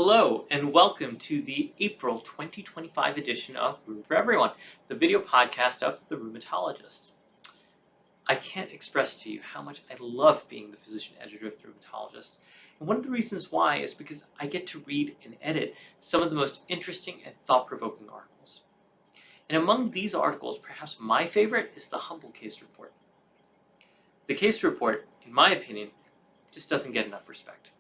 Hello and welcome to the April 2025 edition of Rheum for Everyone, the video podcast of the Rheumatologist. I can't express to you how much I love being the physician editor of the Rheumatologist. And one of the reasons why is because I get to read and edit some of the most interesting and thought-provoking articles. And among these articles, perhaps my favorite is the Humble Case Report. The case report, in my opinion, just doesn't get enough respect.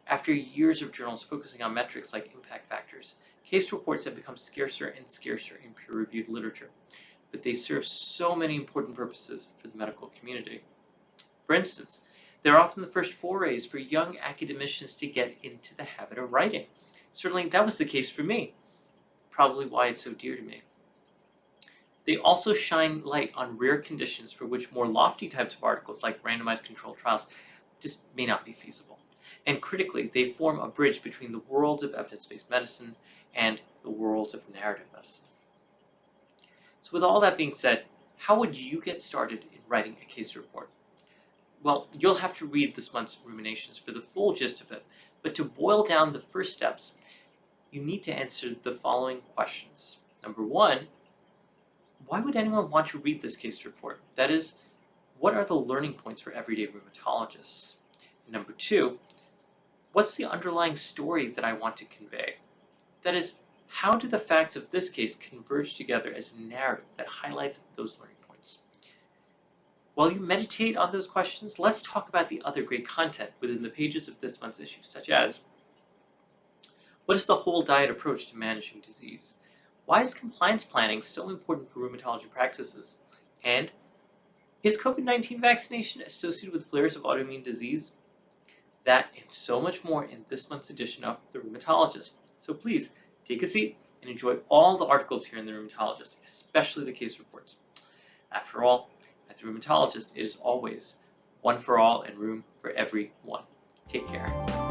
After years of journals focusing on metrics like impact factors, case reports have become scarcer and scarcer in peer-reviewed literature, but they serve so many important purposes for the medical community. For instance, they're often the first forays for young academicians to get into the habit of writing. Certainly that was the case for me, probably why it's so dear to me. They also shine light on rare conditions for which more lofty types of articles like randomized controlled trials just may not be feasible. And critically, they form a bridge between the worlds of evidence-based medicine and the worlds of narrative medicine. So with all that being said, how would you get started in writing a case report? Well, you'll have to read this month's Rheuminations for the full gist of it, but to boil down the first steps, you need to answer the following questions. Number one, why would anyone want to read this case report? That is, what are the learning points for everyday rheumatologists? And number two, what's the underlying story that I want to convey? That is, how do the facts of this case converge together as a narrative that highlights those learning points? While you meditate on those questions, let's talk about the other great content within the pages of this month's issue, such as, what is the whole diet approach to managing disease? Why is compliance planning so important for rheumatology practices? And is COVID-19 vaccination associated with flares of autoimmune disease? That and so much more in this month's edition of The Rheumatologist. So please, take a seat and enjoy all the articles here in The Rheumatologist, especially the case reports. After all, at The Rheumatologist, it is always one for all and room for everyone. Take care.